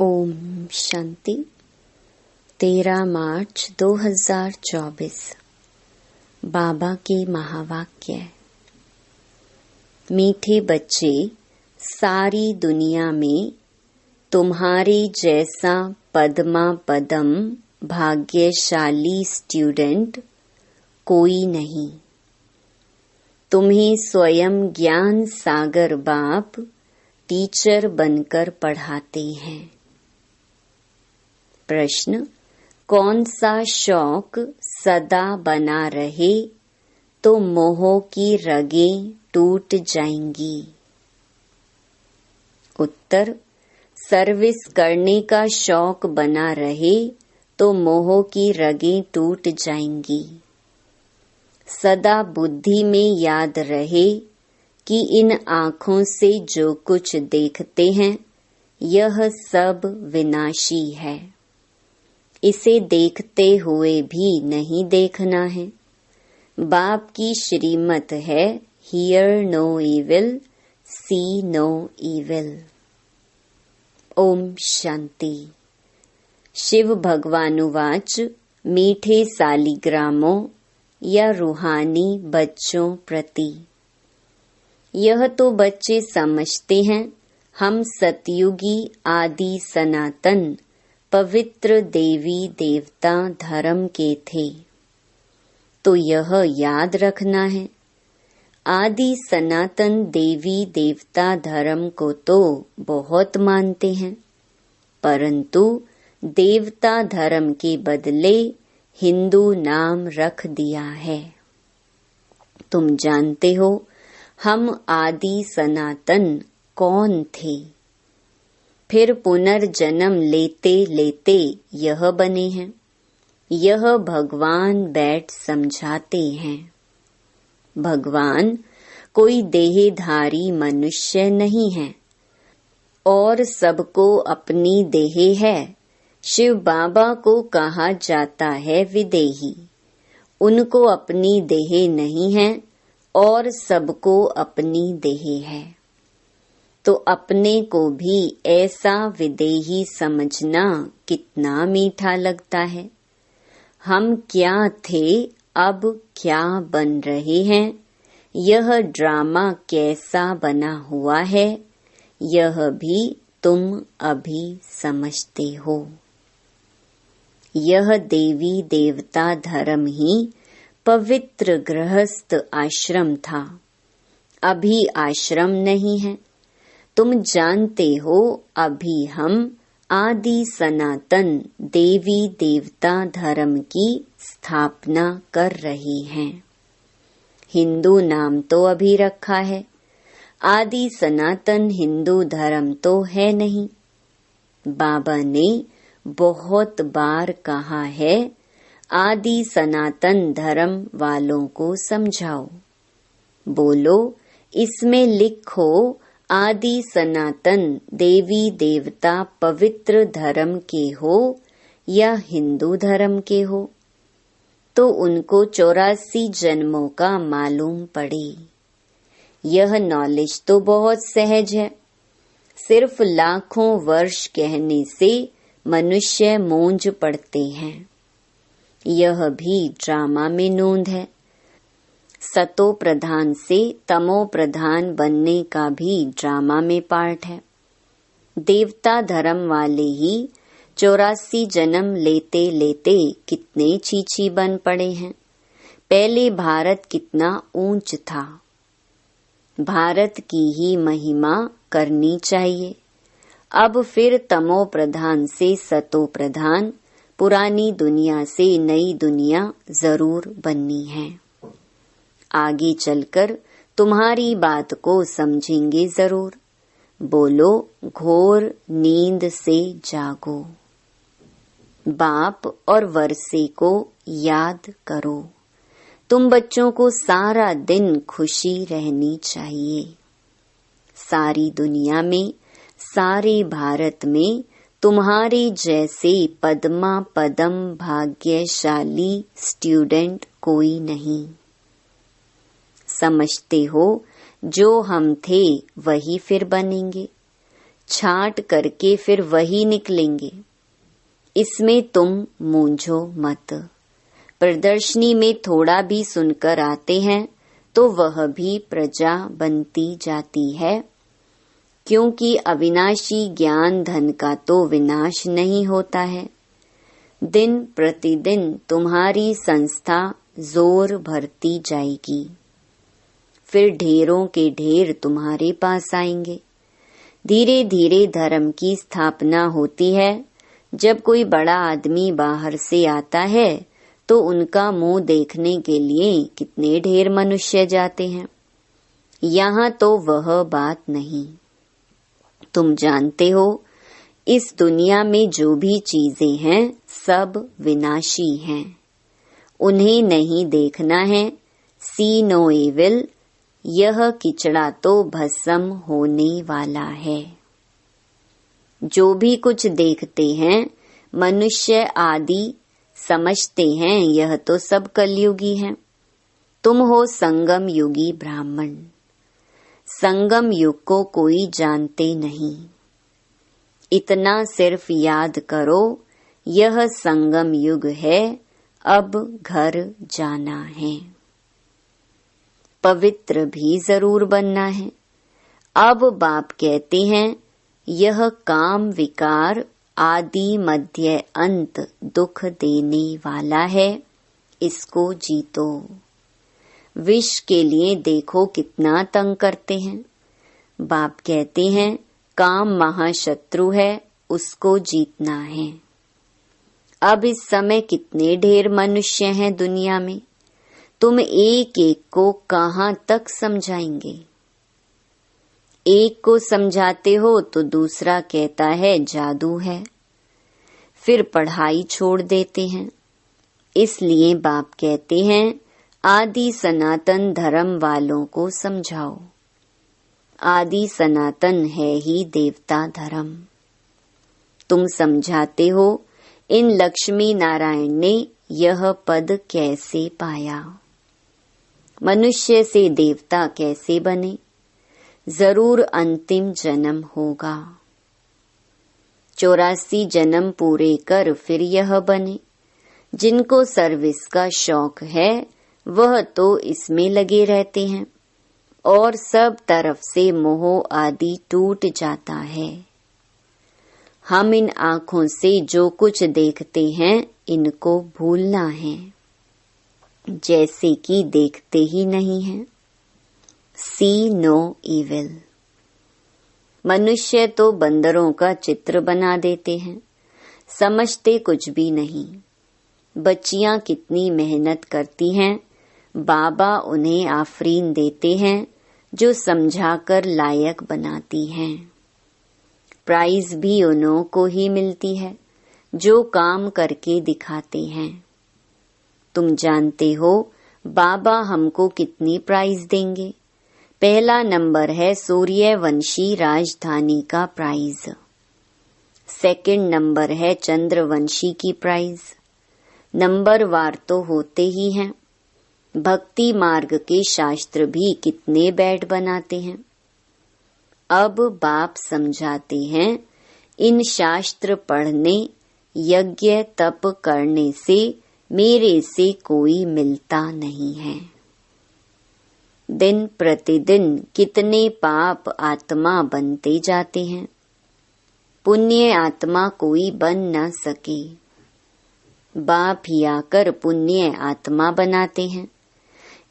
ओम शांति। 13 मार्च 2024। बाबा के महावाक्य। मीठे बच्चे, सारी दुनिया में तुम्हारे जैसा पद्मा पदम भाग्यशाली स्टूडेंट कोई नहीं। तुम्हें स्वयं ज्ञान सागर बाप टीचर बनकर पढ़ाते हैं। प्रश्न: कौन सा शौक सदा बना रहे तो मोह की रगें टूट जाएंगी? उत्तर: सर्विस करने का शौक बना रहे तो मोह की रगें टूट जाएंगी। सदा बुद्धि में याद रहे कि इन आँखों से जो कुछ देखते हैं यह सब विनाशी है। इसे देखते हुए भी नहीं देखना है। बाप की श्रीमत है, hear no evil, see no evil. ओम शांति। शिव भगवानुवाच। मीठे सालिग्रामों या रूहानी बच्चों प्रति। यह तो बच्चे समझते हैं हम सतयुगी आदि सनातन पवित्र देवी देवता धर्म के थे। तो यह याद रखना है, आदि सनातन देवी देवता धर्म को तो बहुत मानते हैं, परंतु देवता धर्म के बदले हिंदू नाम रख दिया है। तुम जानते हो हम आदि सनातन कौन थे? फिर पुनर्जन्म लेते लेते यह बने हैं। यह भगवान बैठ समझाते हैं। भगवान कोई देहधारी मनुष्य नहीं है और सबको अपनी देह है। शिव बाबा को कहा जाता है विदेही। उनको अपनी देह नहीं है और सबको अपनी देह है। तो अपने को भी ऐसा विदेही समझना कितना मीठा लगता है। हम क्या थे, अब क्या बन रहे हैं, यह ड्रामा कैसा बना हुआ है, यह भी तुम अभी समझते हो। यह देवी देवता धर्म ही पवित्र गृहस्थ आश्रम था। अभी आश्रम नहीं है। तुम जानते हो अभी हम आदि सनातन देवी देवता धर्म की स्थापना कर रहे हैं। हिंदू नाम तो अभी रखा है, आदि सनातन हिंदू धर्म तो है नहीं। बाबा ने बहुत बार कहा है, आदि सनातन धर्म वालों को समझाओ। बोलो, इसमें लिखो आदि सनातन देवी देवता पवित्र धर्म के हो या हिंदू धर्म के हो, तो उनको 84 जन्मों का मालूम पड़े। यह नॉलेज तो बहुत सहज है। सिर्फ लाखों वर्ष कहने से मनुष्य मूंझ पड़ते हैं। यह भी ड्रामा में नोंद है। सतो प्रधान से तमो प्रधान बनने का भी ड्रामा में पार्ट है। देवता धर्म वाले ही 84 जन्म लेते लेते कितने चीची बन पड़े हैं। पहले भारत कितना ऊंच था। भारत की ही महिमा करनी चाहिए। अब फिर तमो प्रधान से सतो प्रधान, पुरानी दुनिया से नई दुनिया जरूर बननी है। आगे चलकर तुम्हारी बात को समझेंगे जरूर। बोलो, घोर नींद से जागो। बाप और वर्षे को याद करो। तुम बच्चों को सारा दिन खुशी रहनी चाहिए। सारी दुनिया में, सारे भारत में तुम्हारे जैसे पद्मा पदम भाग्यशाली स्टूडेंट कोई नहीं। समझते हो जो हम थे वही फिर बनेंगे। छांट करके फिर वही निकलेंगे। इसमें तुम मूंझो मत। प्रदर्शनी में थोड़ा भी सुनकर आते हैं तो वह भी प्रजा बनती जाती है, क्योंकि अविनाशी ज्ञान धन का तो विनाश नहीं होता है। दिन प्रतिदिन तुम्हारी संस्था जोर भरती जाएगी, फिर ढेरों के ढेर तुम्हारे पास आएंगे। धीरे धीरे धर्म की स्थापना होती है। जब कोई बड़ा आदमी बाहर से आता है तो उनका मुंह देखने के लिए कितने ढेर मनुष्य जाते हैं। यहाँ तो वह बात नहीं। तुम जानते हो, इस दुनिया में जो भी चीजें हैं सब विनाशी हैं। उन्हें नहीं देखना है। सी नो एविल, यह किचड़ा तो भस्म होने वाला है। जो भी कुछ देखते हैं मनुष्य आदि समझते हैं यह तो सब कलयुगी है। तुम हो संगम युगी ब्राह्मण। संगम युग को कोई जानते नहीं। इतना सिर्फ याद करो, यह संगम युग है, अब घर जाना है। पवित्र भी जरूर बनना है। अब बाप कहते हैं, यह काम विकार आदि मध्य अंत दुख देने वाला है, इसको जीतो। विष के लिए देखो कितना तंग करते हैं। बाप कहते हैं, काम महाशत्रु है, उसको जीतना है। अब इस समय कितने ढेर मनुष्य हैं दुनिया में, तुम एक एक को कहाँ तक समझाएंगे। एक को समझाते हो तो दूसरा कहता है जादू है, फिर पढ़ाई छोड़ देते हैं। इसलिए बाप कहते हैं, आदि सनातन धर्म वालों को समझाओ। आदि सनातन है ही देवता धर्म। तुम समझाते हो, इन लक्ष्मी नारायण ने यह पद कैसे पाया, मनुष्य से देवता कैसे बने। जरूर अंतिम जन्म होगा। 84 जन्म पूरे कर फिर यह बने। जिनको सर्विस का शौक है वह तो इसमें लगे रहते हैं और सब तरफ से मोह आदि टूट जाता है। हम इन आँखों से जो कुछ देखते हैं इनको भूलना है, जैसे कि देखते ही नहीं हैं। सी नो इविल। मनुष्य तो बंदरों का चित्र बना देते हैं, समझते कुछ भी नहीं। बच्चियां कितनी मेहनत करती हैं, बाबा उन्हें आफरीन देते हैं जो समझाकर लायक बनाती हैं। प्राइज भी उन्हों को ही मिलती है जो काम करके दिखाते हैं। तुम जानते हो बाबा हमको कितनी प्राइज देंगे। पहला नंबर है सूर्यवंशी राजधानी का प्राइज। सेकंड नंबर है चंद्रवंशी की प्राइज। नंबर वार तो होते ही हैं। भक्ति मार्ग के शास्त्र भी कितने बैठ बनाते हैं। अब बाप समझाते हैं, इन शास्त्र पढ़ने यज्ञ तप करने से मेरे से कोई मिलता नहीं है। दिन प्रतिदिन कितने पाप आत्मा बनते जाते हैं, पुण्य आत्मा कोई बन न सके। बाप ही आकर पुण्य आत्मा बनाते हैं।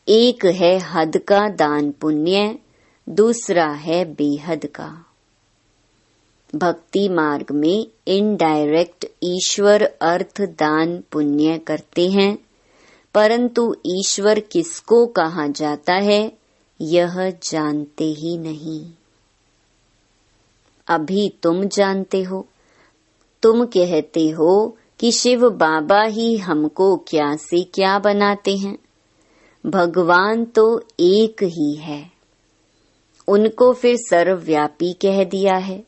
एक है हद का दान पुण्य, दूसरा है बेहद का। भक्ति मार्ग में इनडायरेक्ट ईश्वर अर्थ दान पुण्य करते हैं, परंतु ईश्वर किसको कहा जाता है यह जानते ही नहीं। अभी तुम जानते हो। तुम कहते हो कि शिव बाबा ही हमको क्या से क्या बनाते हैं। भगवान तो एक ही है। उनको फिर सर्वव्यापी कह दिया है,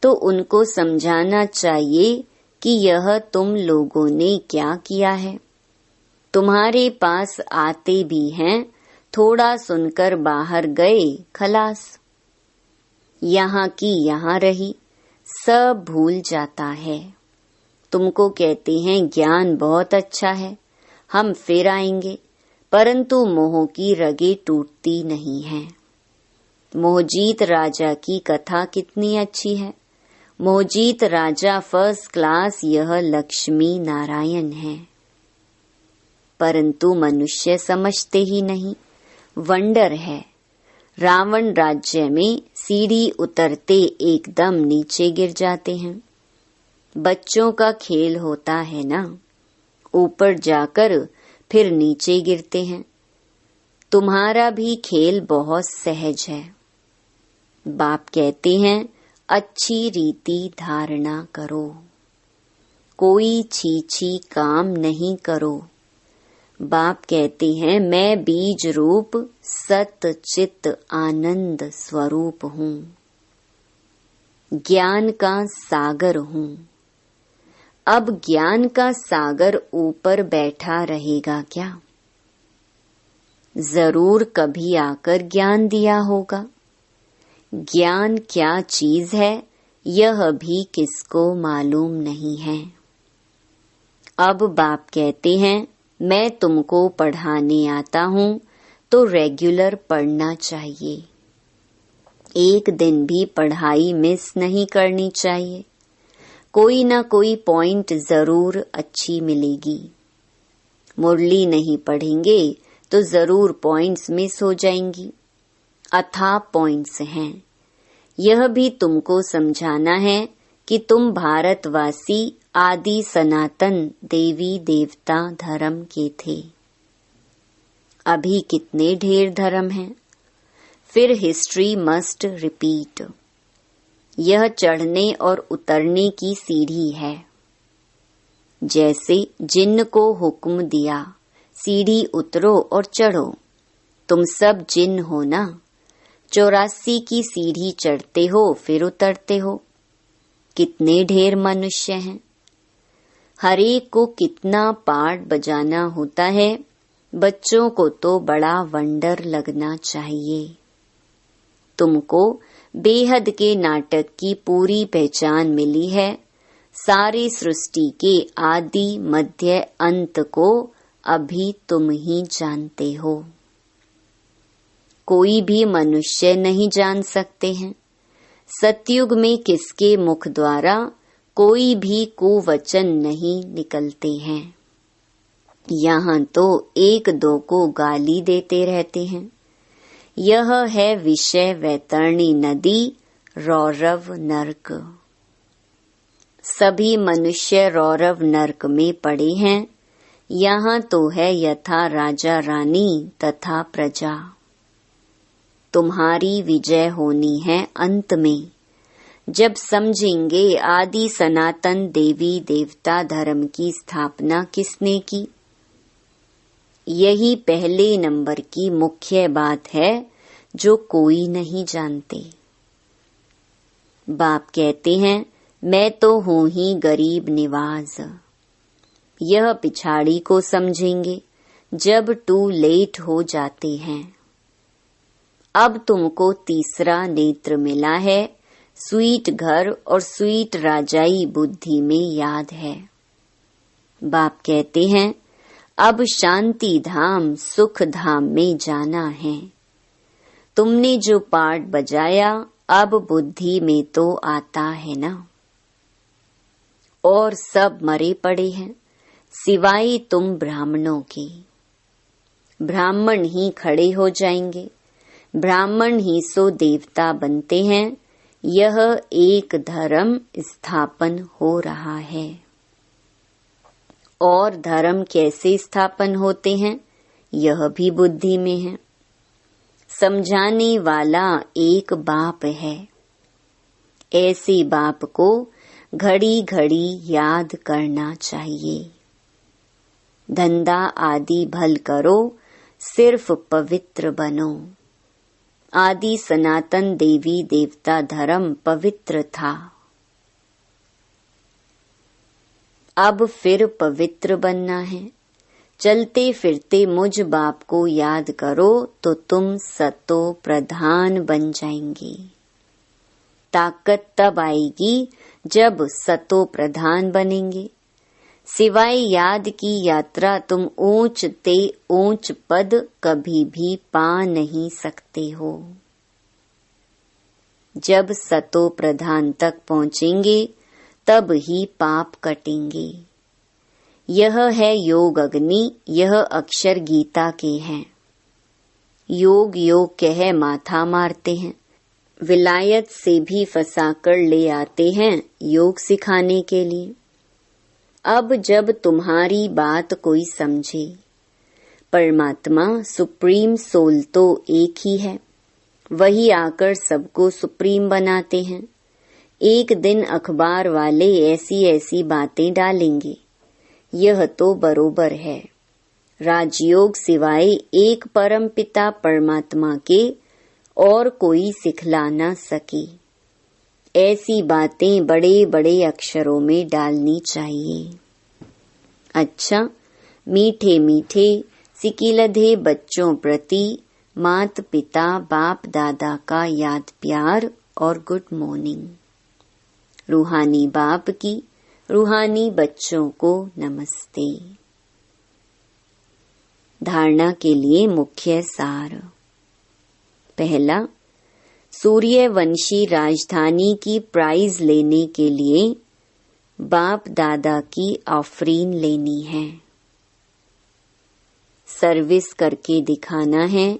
तो उनको समझाना चाहिए कि यह तुम लोगों ने क्या किया है। तुम्हारे पास आते भी हैं, थोड़ा सुनकर बाहर गए, खलास। यहाँ की यहाँ रही, सब भूल जाता है। तुमको कहते हैं ज्ञान बहुत अच्छा है, हम फिर आएंगे, परंतु मोह की रगें टूटती नहीं हैं। मोहजीत राजा की कथा कितनी अच्छी है। मोहजीत राजा फर्स्ट क्लास, यह लक्ष्मी नारायण है, परंतु मनुष्य समझते ही नहीं। वंडर है, रावण राज्य में सीढ़ी उतरते एकदम नीचे गिर जाते हैं। बच्चों का खेल होता है ना, ऊपर जाकर फिर नीचे गिरते हैं। तुम्हारा भी खेल बहुत सहज है। बाप कहते हैं अच्छी रीति धारणा करो, कोई छीछी काम नहीं करो। बाप कहते हैं मैं बीज रूप सत चित आनंद स्वरूप हूँ, ज्ञान का सागर हूँ। अब ज्ञान का सागर ऊपर बैठा रहेगा क्या? जरूर कभी आकर ज्ञान दिया होगा। ज्ञान क्या चीज है यह भी किसको मालूम नहीं है। अब बाप कहते हैं मैं तुमको पढ़ाने आता हूँ तो रेगुलर पढ़ना चाहिए, एक दिन भी पढ़ाई मिस नहीं करनी चाहिए। कोई ना कोई पॉइंट जरूर अच्छी मिलेगी। मुरली नहीं पढ़ेंगे तो जरूर पॉइंट्स मिस हो जाएंगी। अथाह पॉइंट्स हैं। यह भी तुमको समझाना है कि तुम भारतवासी आदि सनातन देवी देवता धर्म के थे। अभी कितने ढेर धर्म हैं। फिर हिस्ट्री मस्ट रिपीट। यह चढ़ने और उतरने की सीढ़ी है। जैसे जिन्न को हुक्म दिया सीढ़ी उतरो और चढ़ो। तुम सब जिन्न हो ना, 84 की सीढ़ी चढ़ते हो फिर उतरते हो। कितने ढेर मनुष्य हैं। हरेक को कितना पाठ बजाना होता है। बच्चों को तो बड़ा वंडर लगना चाहिए। तुमको बेहद के नाटक की पूरी पहचान मिली है। सारी सृष्टि के आदि मध्य अंत को अभी तुम ही जानते हो। कोई भी मनुष्य नहीं जान सकते हैं। सतयुग में किसके मुख द्वारा कोई भी कुवचन नहीं निकलते हैं। यहाँ तो एक दो को गाली देते रहते हैं। यह है विषय वैतरणी नदी, रौरव नरक। सभी मनुष्य रौरव नरक में पड़े हैं। यहाँ तो है यथा राजा रानी तथा प्रजा। तुम्हारी विजय होनी है अंत में, जब समझेंगे आदि सनातन देवी देवता धर्म की स्थापना किसने की। यही पहले नंबर की मुख्य बात है जो कोई नहीं जानते। बाप कहते हैं मैं तो हूँ ही गरीब निवाज। यह पिछाड़ी को समझेंगे जब टू लेट हो जाते हैं। अब तुमको तीसरा नेत्र मिला है। स्वीट घर और स्वीट राजाई बुद्धि में याद है। बाप कहते हैं अब शांति धाम सुख धाम में जाना है। तुमने जो पाठ बजाया अब बुद्धि में तो आता है ना। और सब मरे पड़े हैं सिवाय तुम ब्राह्मणों के। ब्राह्मण ही खड़े हो जाएंगे। ब्राह्मण ही सो देवता बनते हैं। यह एक धर्म स्थापन हो रहा है। और धर्म कैसे स्थापन होते हैं यह भी बुद्धि में है। समझाने वाला एक बाप है। ऐसे बाप को घड़ी घड़ी याद करना चाहिए। धंधा आदि भल करो, सिर्फ पवित्र बनो। आदि सनातन देवी देवता धर्म पवित्र था। अब फिर पवित्र बनना है। चलते फिरते मुझ बाप को याद करो तो तुम सतो प्रधान बन जाएंगे। ताकत तब आएगी जब सतो प्रधान बनेंगे। सिवाय याद की यात्रा तुम ऊंच ते ऊंच पद कभी भी पा नहीं सकते हो। जब सतो प्रधान तक पहुंचेंगे तब ही पाप कटेंगे। यह है योग अग्नि, यह अक्षर गीता के हैं। योग योग कह माथा मारते हैं, विलायत से भी फंसाकर ले आते हैं योग सिखाने के लिए। अब जब तुम्हारी बात कोई समझे, परमात्मा सुप्रीम सोल तो एक ही है, वही आकर सबको सुप्रीम बनाते हैं। एक दिन अखबार वाले ऐसी ऐसी बातें डालेंगे, यह तो बरोबर है। राजयोग सिवाय एक परम पिता परमात्मा के और कोई सिखला न सके। ऐसी बातें बड़े बड़े अक्षरों में डालनी चाहिए। अच्छा, मीठे मीठे सिकिलधे बच्चों प्रति मात पिता बाप दादा का याद प्यार और गुड मॉर्निंग। रूहानी बाप की रूहानी बच्चों को नमस्ते। धारणा के लिए मुख्य सार। पहला, सूर्यवंशी राजधानी की प्राइज लेने के लिए बाप दादा की ऑफरीन लेनी है, सर्विस करके दिखाना है,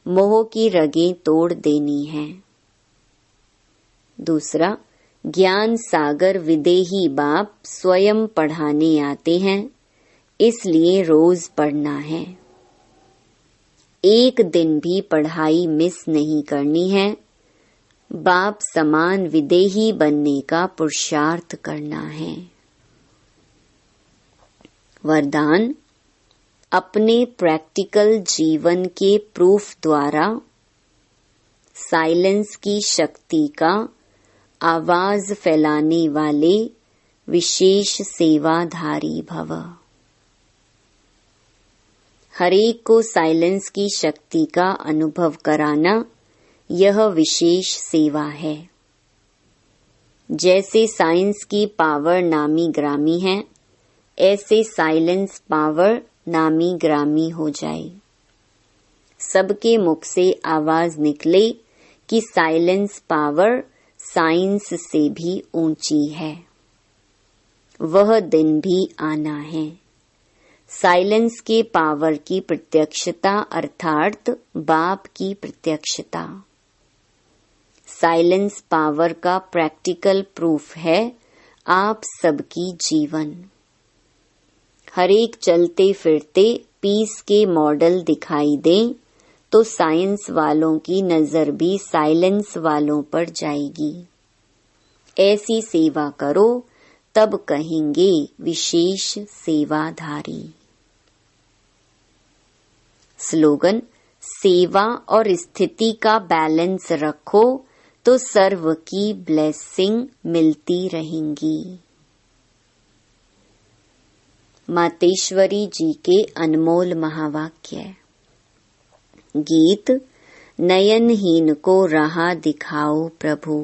मोह की रगें तोड़ देनी है। दूसरा, ज्ञान सागर विदेही बाप स्वयं पढ़ाने आते हैं, इसलिए रोज पढ़ना है। एक दिन भी पढ़ाई मिस नहीं करनी है। बाप समान विदेही बनने का पुरुषार्थ करना है। वरदान, अपने प्रैक्टिकल जीवन के प्रूफ द्वारा साइलेंस की शक्ति का आवाज फैलाने वाले विशेष सेवाधारी भव। हरेक को साइलेंस की शक्ति का अनुभव कराना यह विशेष सेवा है। जैसे साइंस की पावर नामी ग्रामी है, ऐसे साइलेंस पावर नामी ग्रामी हो जाए। सबके मुख से आवाज निकले कि साइलेंस पावर साइंस से भी ऊंची है। वह दिन भी आना है। साइलेंस के पावर की प्रत्यक्षता अर्थात बाप की प्रत्यक्षता। साइलेंस पावर का प्रैक्टिकल प्रूफ है आप सबकी जीवन। हरेक चलते फिरते पीस के मॉडल दिखाई दें तो साइंस वालों की नजर भी साइलेंस वालों पर जाएगी। ऐसी सेवा करो तब कहेंगे विशेष सेवाधारी। स्लोगन, सेवा और स्थिति का बैलेंस रखो तो सर्व की ब्लेसिंग मिलती रहेंगी। मातेश्वरी जी के अनमोल महावाक्य। गीत, नयनहीन को राह दिखाओ प्रभु।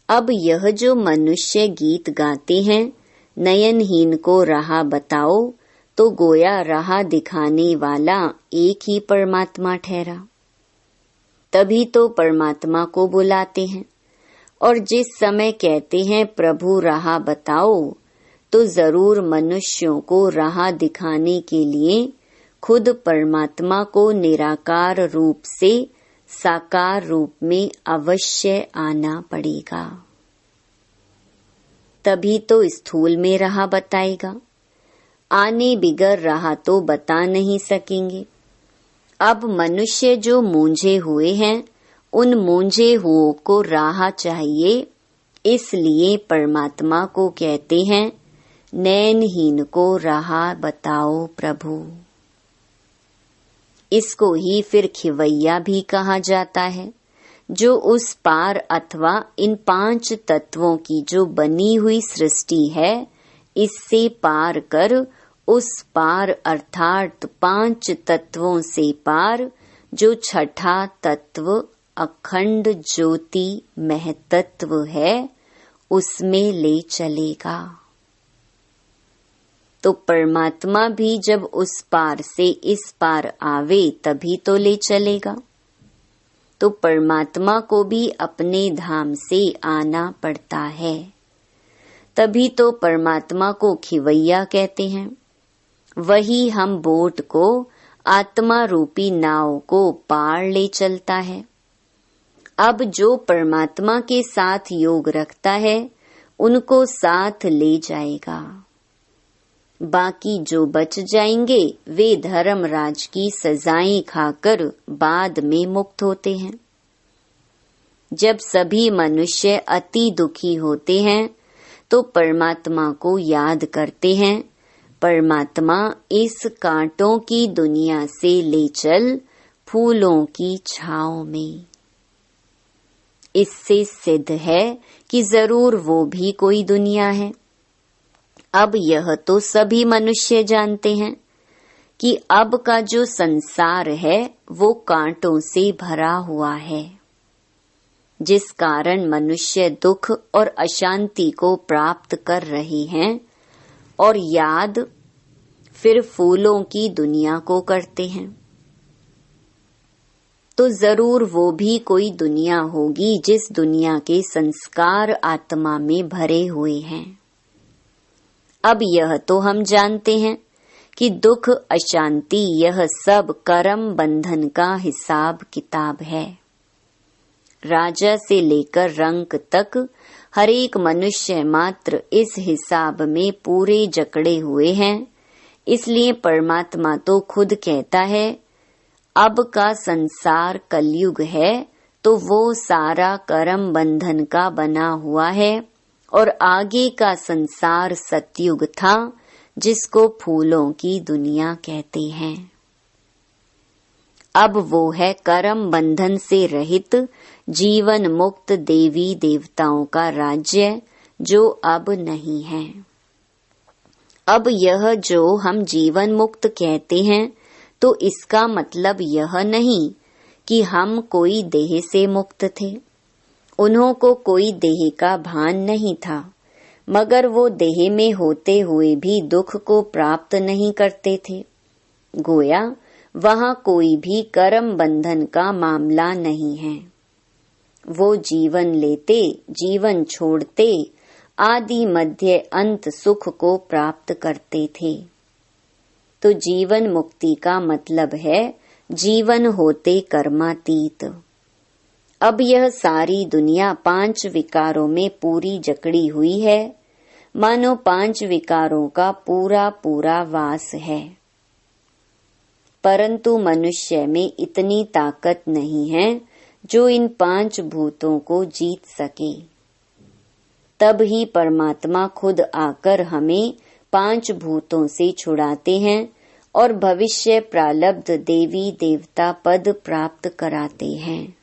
अब यह जो मनुष्य गीत गाते हैं, नयनहीन को राह बताओ, तो गोया राह दिखाने वाला एक ही परमात्मा ठहरा। तभी तो परमात्मा को बुलाते हैं। और जिस समय कहते हैं प्रभु राह बताओ, तो जरूर मनुष्यों को राह दिखाने के लिए खुद परमात्मा को निराकार रूप से साकार रूप में अवश्य आना पड़ेगा। तभी तो स्थूल में राह बताएगा। आने बिगर राह तो बता नहीं सकेंगे। अब मनुष्य जो मूंझे हुए हैं, उन मूंझे हुओं को राह चाहिए, इसलिए परमात्मा को कहते हैं नैनहीन को राह बताओ प्रभु। इसको ही फिर खिवैया भी कहा जाता है, जो उस पार अथवा इन 5 तत्वों की जो बनी हुई सृष्टि है, इससे पार कर उस पार अर्थात 5 तत्वों से पार जो छठा तत्व अखंड ज्योति महतत्व है उसमें ले चलेगा। तो परमात्मा भी जब उस पार से इस पार आवे तभी तो ले चलेगा। तो परमात्मा को भी अपने धाम से आना पड़ता है, तभी तो परमात्मा को खिवैया कहते हैं। वही हम बोट को, आत्मा रूपी नाव को पार ले चलता है। अब जो परमात्मा के साथ योग रखता है उनको साथ ले जाएगा। बाकी जो बच जाएंगे वे धर्मराज की सजाएं खाकर बाद में मुक्त होते हैं। जब सभी मनुष्य अति दुखी होते हैं तो परमात्मा को याद करते हैं, परमात्मा इस कांटों की दुनिया से ले चल फूलों की छांव में। इससे सिद्ध है कि जरूर वो भी कोई दुनिया है। अब यह तो सभी मनुष्य जानते हैं कि अब का जो संसार है वो कांटों से भरा हुआ है, जिस कारण मनुष्य दुख और अशांति को प्राप्त कर रहे हैं और याद फिर फूलों की दुनिया को करते हैं। तो जरूर वो भी कोई दुनिया होगी जिस दुनिया के संस्कार आत्मा में भरे हुए हैं। अब यह तो हम जानते हैं कि दुख अशांति यह सब कर्म बंधन का हिसाब किताब है। राजा से लेकर रंक तक हर एक मनुष्य मात्र इस हिसाब में पूरे जकड़े हुए हैं। इसलिए परमात्मा तो खुद कहता है, अब का संसार कलयुग है तो वो सारा कर्म बंधन का बना हुआ है और आगे का संसार सतयुग था जिसको फूलों की दुनिया कहते हैं। अब वो है कर्म बंधन से रहित जीवन मुक्त देवी देवताओं का राज्य जो अब नहीं है। अब यह जो हम जीवन मुक्त कहते हैं तो इसका मतलब यह नहीं कि हम कोई देह से मुक्त थे। उन्हों को कोई देह का भान नहीं था, मगर वो देह में होते हुए भी दुख को प्राप्त नहीं करते थे। गोया वहाँ कोई भी कर्म बंधन का मामला नहीं है। वो जीवन लेते, जीवन छोड़ते, आदि मध्य अंत सुख को प्राप्त करते थे। तो जीवन मुक्ति का मतलब है जीवन होते कर्मातीत। अब यह सारी दुनिया 5 विकारों में पूरी जकड़ी हुई है, मानो 5 विकारों का पूरा पूरा वास है। परंतु मनुष्य में इतनी ताकत नहीं है जो इन 5 भूतों को जीत सके। तब ही परमात्मा खुद आकर हमें 5 भूतों से छुड़ाते हैं और भविष्य प्रालब्ध देवी देवता पद प्राप्त कराते हैं।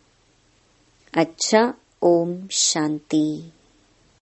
अच्छा, ओम शांति।